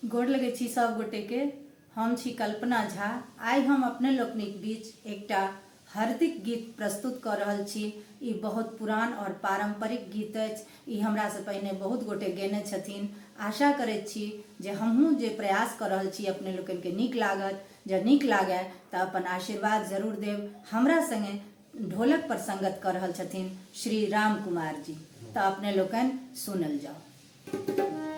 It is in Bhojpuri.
गोड़ लगे छी सब गोटे के। हम छी कल्पना झा। आई हम अपने लोकनिक बीच एकटा हार्दिक गीत प्रस्तुत कर रहल छी। ई बहुत पुरान और पारंपरिक गीत अछि। ई हमरा से पहिने बहुत गोटे गेने छथिन। आशा करैत छी जे हमहूँ जे प्रयास कर रहल छी अपने लोकन के नीक लागत। जँ नीक लागे तो अपन आशीर्वाद जरूर देव। हमरा संगे ढोलक पर संगत कर रहल छथिन श्री राम कुमार जी। तो अपने लोकन सुनल जाओ।